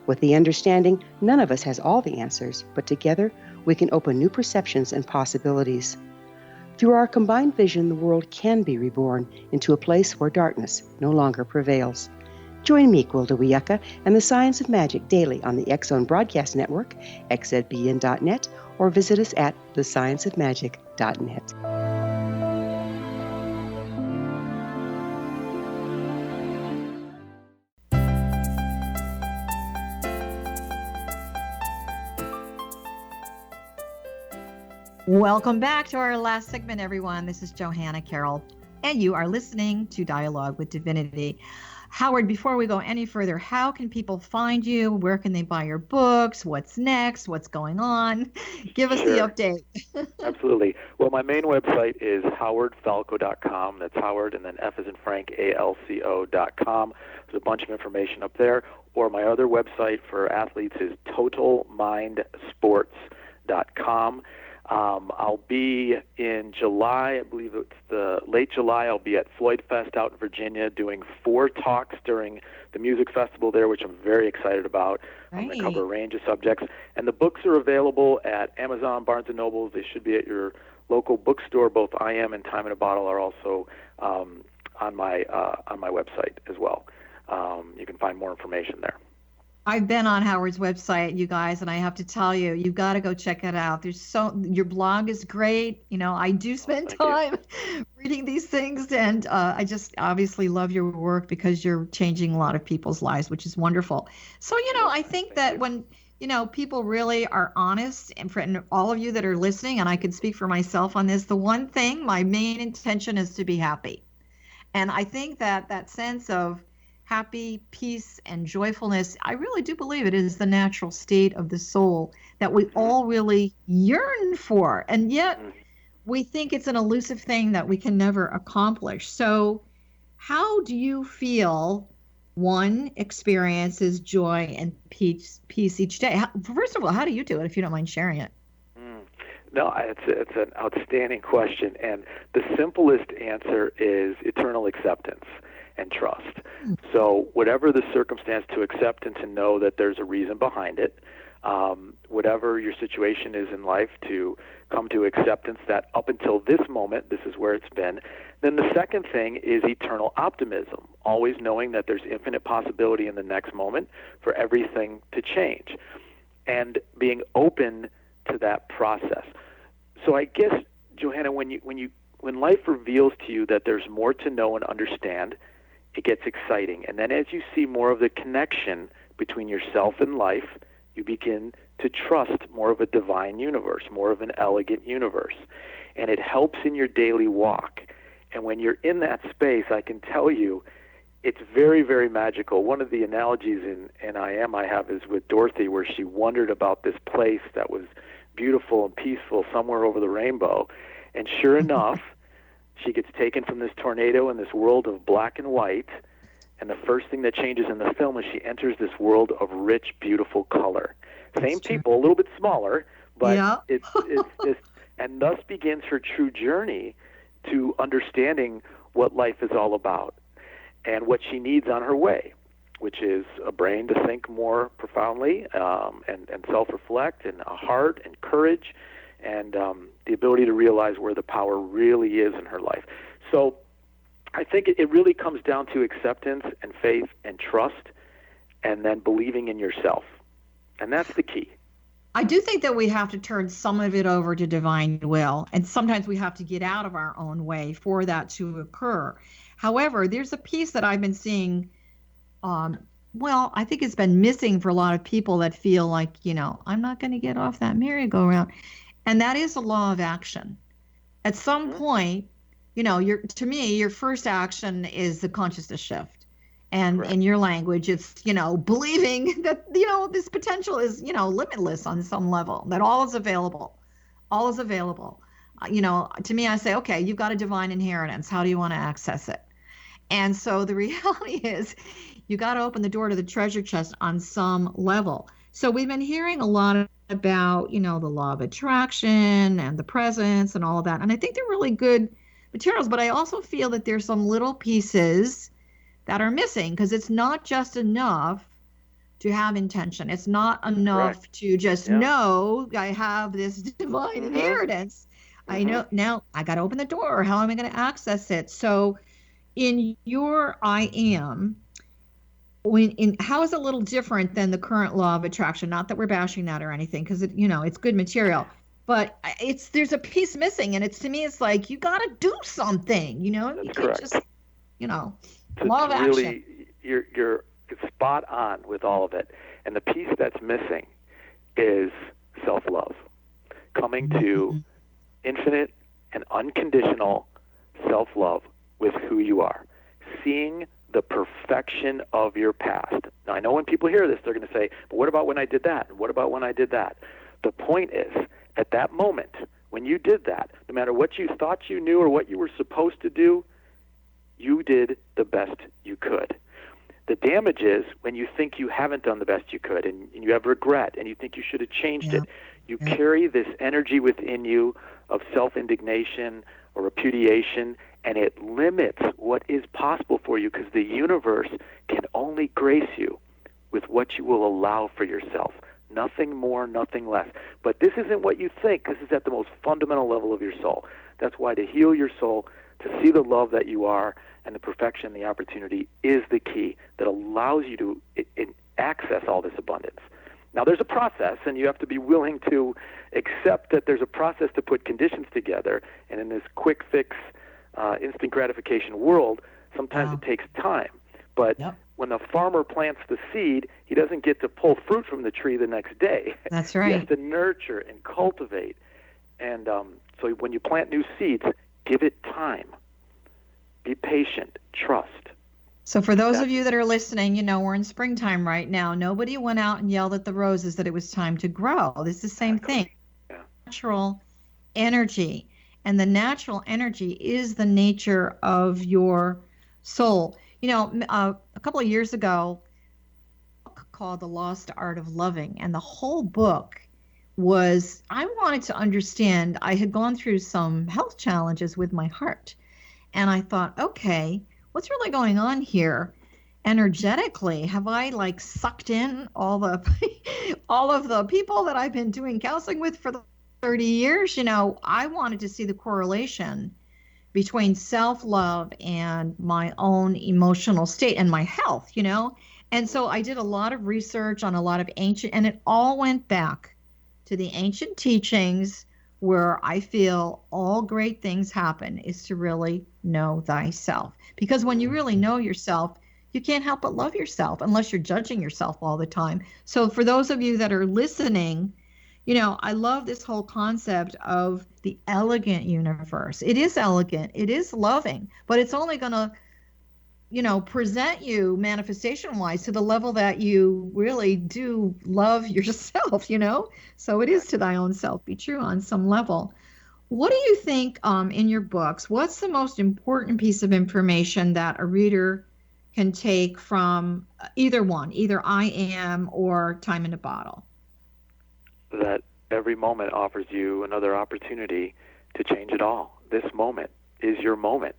With the understanding, none of us has all the answers, but together we can open new perceptions and possibilities. Through our combined vision, the world can be reborn into a place where darkness no longer prevails. Join me, Gwilda Wiyaka, and the Science of Magic daily on the X-Zone Broadcast Network, xzbn.net, or visit us at thescienceofmagic.net. Welcome back to our last segment, everyone. This is Johanna Carroll, and you are listening to Dialogue with Divinity. Howard, before we go any further, how can people find you? Where can they buy your books? What's next? What's going on? Give us the update. Absolutely. Well, my main website is howardfalco.com. That's Howard and then F as in Frank, ALCO.com. There's a bunch of information up there. Or my other website for athletes is totalmindsports.com. I'll be in July, I believe it's the late July, I'll be at Floyd Fest out in Virginia doing 4 talks during the music festival there, which I'm very excited about. I'm going to cover a range of subjects. And the books are available at Amazon, Barnes & Noble. They should be at your local bookstore. Both I Am and Time in a Bottle are also on my website as well. You can find more information there. I've been on Howard's website, you guys, and I have to tell you, you've got to go check it out. Your blog is great. You know, I do spend time reading these things, and I just obviously love your work because you're changing a lot of people's lives, which is wonderful. So, you know, I think that when, you know, people really are honest, and for all of you that are listening, and I can speak for myself on this, the one thing, my main intention is to be happy. And I think that that sense of happy, peace, and joyfulness, I really do believe it is the natural state of the soul that we all really yearn for. And yet we think it's an elusive thing that we can never accomplish. So how do you feel one experiences joy and peace each day? First of all, how do you do it, if you don't mind sharing it? No, it's an outstanding question, and the simplest answer is eternal acceptance and trust. So whatever the circumstance, to accept and to know that there's a reason behind it. Whatever your situation is in life, to come to acceptance that up until this moment, this is where it's been. Then the second thing is eternal optimism, always knowing that there's infinite possibility in the next moment for everything to change, and being open to that process. So I guess, Johanna, when life reveals to you that there's more to know and understand, it gets exciting. And then as you see more of the connection between yourself and life, you begin to trust more of a divine universe, more of an elegant universe. And it helps in your daily walk. And when you're in that space, I can tell you, it's very, very magical. One of the analogies in I have is with Dorothy, where she wondered about this place that was beautiful and peaceful somewhere over the rainbow. And sure enough, she gets taken from this tornado in this world of black and white. And the first thing that changes in the film is she enters this world of rich, beautiful color. Same people, a little bit smaller, but it's and thus begins her true journey to understanding what life is all about and what she needs on her way, which is a brain to think more profoundly and self-reflect, and a heart and courage, and the ability to realize where the power really is in her life. So I think it really comes down to acceptance and faith and trust, and then believing in yourself. And that's the key. I do think that we have to turn some of it over to divine will, and sometimes we have to get out of our own way for that to occur. However, there's a piece that I've been seeing, I think it's been missing for a lot of people that feel like, I'm not going to get off that merry-go-round. And that is the law of action. At some point, to me, your first action is the consciousness shift. And Correct. In your language, it's, believing that, this potential is, limitless on some level, that all is available. All is available. To me, I say, okay, you've got a divine inheritance. How do you want to access it? And so the reality is you got to open the door to the treasure chest on some level. So we've been hearing a lot about, the law of attraction and the presence and all of that. And I think they're really good materials, but I also feel that there's some little pieces that are missing, because it's not just enough to have intention. It's not enough Correct. To just know I have this divine inheritance. I know now I got to open the door. How am I going to access it? So in your I am, how is it a little different than the current law of attraction? Not that we're bashing that or anything, because it's good material, but there's a piece missing, and to me it's like you got to do something. You can't correct. Just law of action. Really, you're spot on with all of it, and the piece that's missing is self-love, coming to infinite and unconditional self-love with who you are, seeing the perfection of your past. Now, I know when people hear this, they're going to say, but what about when I did that? And what about when I did that? The point is, at that moment, when you did that, no matter what you thought you knew or what you were supposed to do, you did the best you could. The damage is when you think you haven't done the best you could, and you have regret, and you think you should have changed it. You carry this energy within you of self-indignation or repudiation, and it limits what is possible for you, because the universe can only grace you with what you will allow for yourself. Nothing more, nothing less. But this isn't what you think. This is at the most fundamental level of your soul. That's why to heal your soul, to see the love that you are, and the perfection, the opportunity is the key that allows you to access all this abundance. Now, there's a process, and you have to be willing to accept that there's a process to put conditions together. And in this quick fix, instant gratification world, sometimes it takes time. But when the farmer plants the seed, he doesn't get to pull fruit from the tree the next day. That's right. He has to nurture and cultivate. And so when you plant new seeds, give it time. Be patient. Trust. So for those of you that are listening, we're in springtime right now. Nobody went out and yelled at the roses that it was time to grow. This is the same thing. Yeah. Natural energy. And the natural energy is the nature of your soul. A couple of years ago, a book called The Lost Art of Loving. And the whole book was, I wanted to understand, I had gone through some health challenges with my heart. And I thought, okay, what's really going on here energetically? Have I sucked in all of the people that I've been doing counseling with for the 30 years? I wanted to see the correlation between self-love and my own emotional state and my health, And so I did a lot of research on a lot of ancient, and it all went back to the ancient teachings where I feel all great things happen is to really know thyself. Because when you really know yourself, you can't help but love yourself unless you're judging yourself all the time. So for those of you that are listening, I love this whole concept of the elegant universe. It is elegant, it is loving, but it's only going to present you manifestation wise to the level that you really do love yourself, So it is to thy own self be true on some level. What do you think in your books, what's the most important piece of information that a reader can take from either I Am or Time in a Bottle? That every moment offers you another opportunity to change it all. This moment is your moment.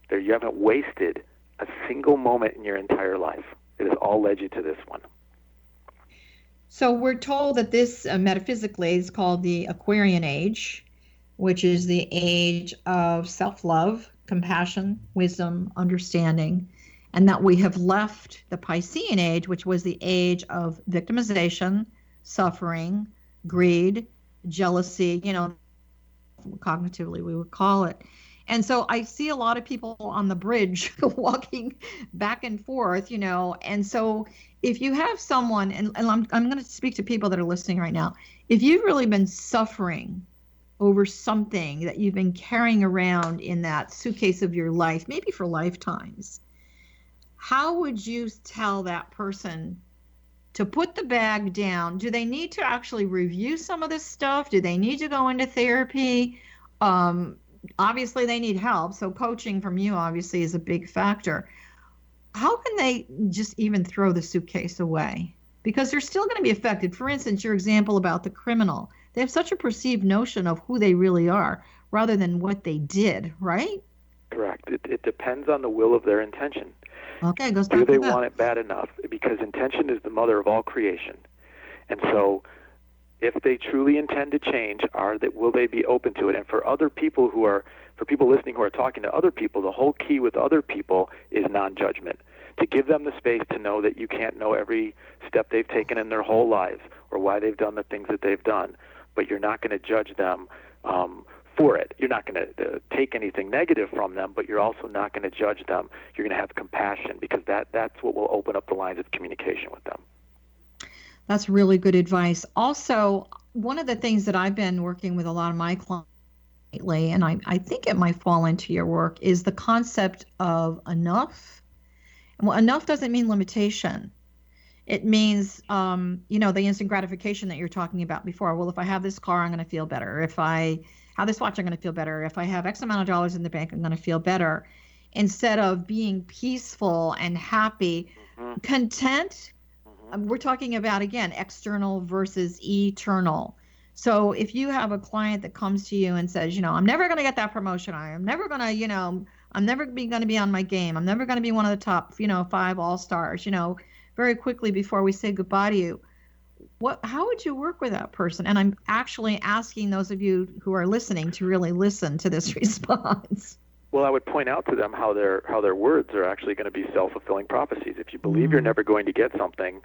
You haven't wasted a single moment in your entire life. It has all led you to this one. So we're told that this metaphysically is called the Aquarian Age, which is the age of self-love, compassion, wisdom, understanding, and that we have left the Piscean Age, which was the age of victimization, suffering, greed, jealousy, cognitively we would call it. And so I see a lot of people on the bridge walking back and forth, and so if you have someone, and I'm going to speak to people that are listening right now, if you've really been suffering over something that you've been carrying around in that suitcase of your life, maybe for lifetimes, how would you tell that person to put the bag down? Do they need to actually review some of this stuff? Do they need to go into therapy? Obviously they need help, so coaching from you obviously is a big factor. How can they just even throw the suitcase away? Because they're still going to be affected. For instance, your example about the criminal, they have such a perceived notion of who they really are rather than what they did, right? Correct. It depends on the will of their intention. Okay, goes back Do they to that. want it bad enough? Because intention is the mother of all creation. And so if they truly intend to change, will they be open to it? And for other people for people listening who are talking to other people, the whole key with other people is non-judgment. To give them the space to know that you can't know every step they've taken in their whole lives or why they've done the things that they've done, but you're not going to judge them for it. You're not going to take anything negative from them, but you're also not going to judge them. You're going to have compassion, because that's what will open up the lines of communication with them. That's really good advice. Also, one of the things that I've been working with a lot of my clients lately, and I think it might fall into your work, is the concept of enough. Well, enough doesn't mean limitation. It means, the instant gratification that you're talking about before. Well, if I have this car, I'm going to feel better. If I have this watch, I'm going to feel better. If I have X amount of dollars in the bank, I'm going to feel better. Instead of being peaceful and happy, content. We're talking about, again, external versus eternal. So if you have a client that comes to you and says, I'm never going to get that promotion. I'm never going to, I'm never going to be on my game. I'm never going to be one of the top, 5 all-stars, very quickly before we say goodbye to you. How would you work with that person? And I'm actually asking those of you who are listening to really listen to this response. Well, I would point out to them how their words are actually going to be self-fulfilling prophecies. If you believe you're never going to get something,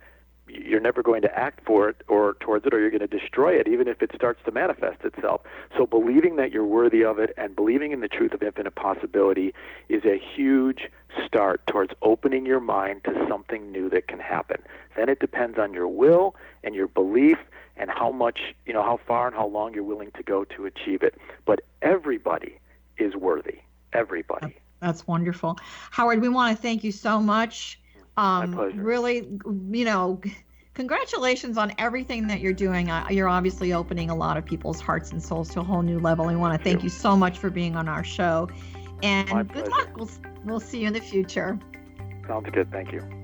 you're never going to act for it or towards it, or you're going to destroy it, even if it starts to manifest itself. So believing that you're worthy of it and believing in the truth of infinite possibility is a huge start towards opening your mind to something new that can happen. Then it depends on your will and your belief and how much, how far and how long you're willing to go to achieve it. But everybody is worthy. Everybody. That's wonderful. Howard, we want to thank you so much. My pleasure. Really, congratulations on everything that you're doing. You're obviously opening a lot of people's hearts and souls to a whole new level. We want to thank you so much for being on our show. And My good pleasure. luck. We'll see you in the future. Sounds good. Thank you.